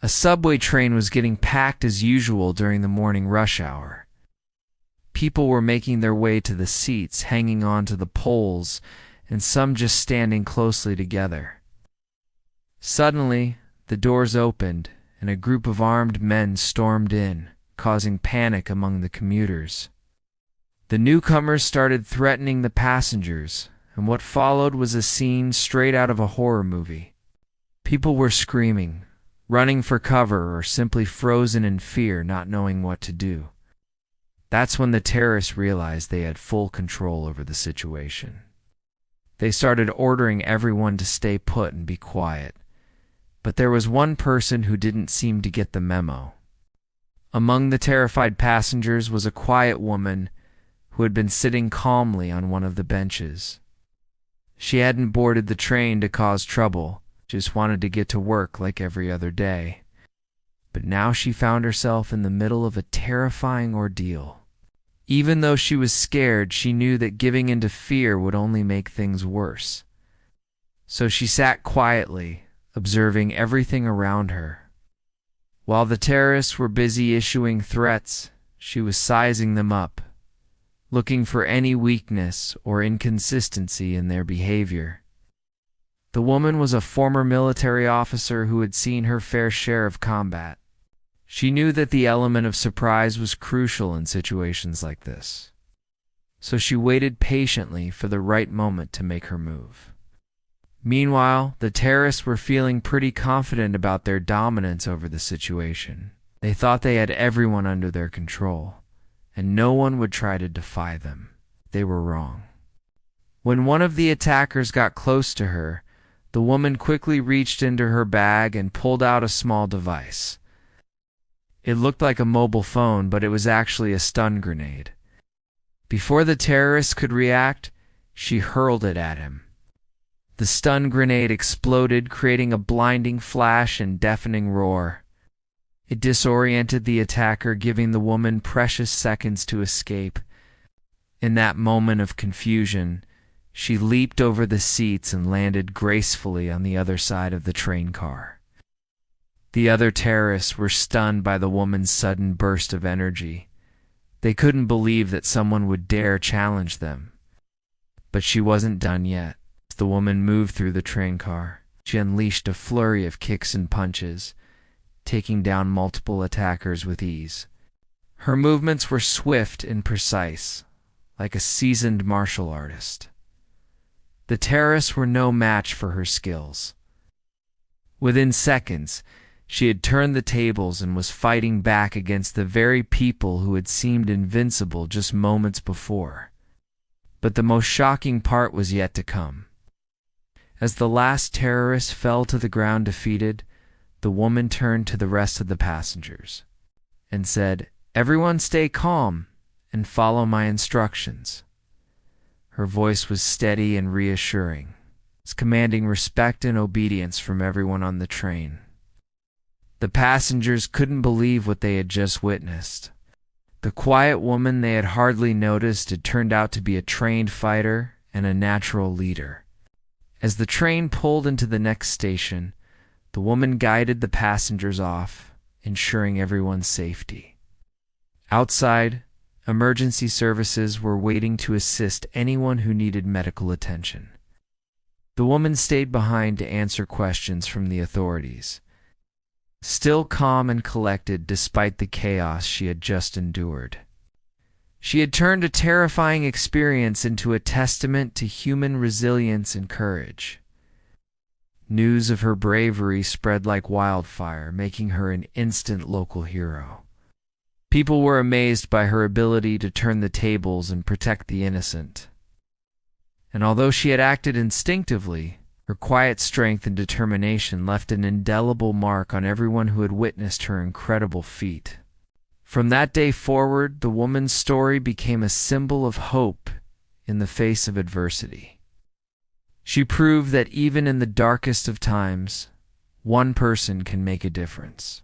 A subway train was getting packed as usual during the morning rush hour. People were making their way to the seats, hanging on to the poles, and some just standing closely together. Suddenly, the doors opened, and a group of armed men stormed in, causing panic among the commuters. The newcomers started threatening the passengers, and what followed was a scene straight out of a horror movie. People were screaming, running for cover, or simply frozen in fear, not knowing what to do. That's when the terrorists realized they had full control over the situation. They started ordering everyone to stay put and be quiet. But there was one person who didn't seem to get the memo. Among the terrified passengers was a quiet woman who had been sitting calmly on one of the benches. She hadn't boarded the train to cause trouble, just wanted to get to work like every other day. But now she found herself in the middle of a terrifying ordeal. Even though she was scared, she knew that giving in to fear would only make things worse. So she sat quietly, observing everything around her. While the terrorists were busy issuing threats, she was sizing them up, looking for any weakness or inconsistency in their behavior. The woman was a former military officer who had seen her fair share of combat. She knew that the element of surprise was crucial in situations like this. So she waited patiently for the right moment to make her move. Meanwhile, the terrorists were feeling pretty confident about their dominance over the situation. They thought they had everyone under their control, and no one would try to defy them. They were wrong. When one of the attackers got close to her, the woman quickly reached into her bag and pulled out a small device. It looked like a mobile phone, but it was actually a stun grenade. Before the terrorist could react, she hurled it at him. The stun grenade exploded, creating a blinding flash and deafening roar. It disoriented the attacker, giving the woman precious seconds to escape. In that moment of confusion, she leaped over the seats and landed gracefully on the other side of the train car. The other terrorists were stunned by the woman's sudden burst of energy. They couldn't believe that someone would dare challenge them. But she wasn't done yet. As the woman moved through the train car, she unleashed a flurry of kicks and punches, taking down multiple attackers with ease. Her movements were swift and precise, like a seasoned martial artist. The terrorists were no match for her skills. Within seconds, she had turned the tables and was fighting back against the very people who had seemed invincible just moments before. But the most shocking part was yet to come. As the last terrorist fell to the ground defeated, the woman turned to the rest of the passengers and said, "Everyone stay calm and follow my instructions." Her voice was steady and reassuring, commanding respect and obedience from everyone on the train. The passengers couldn't believe what they had just witnessed. The quiet woman they had hardly noticed had turned out to be a trained fighter and a natural leader. As the train pulled into the next station, the woman guided the passengers off, ensuring everyone's safety. Outside, emergency services were waiting to assist anyone who needed medical attention. The woman stayed behind to answer questions from the authorities, still calm and collected despite the chaos she had just endured. She had turned a terrifying experience into a testament to human resilience and courage. News of her bravery spread like wildfire, making her an instant local hero. People were amazed by her ability to turn the tables and protect the innocent. And although she had acted instinctively, her quiet strength and determination left an indelible mark on everyone who had witnessed her incredible feat. From that day forward, the woman's story became a symbol of hope in the face of adversity. She proved that even in the darkest of times, one person can make a difference.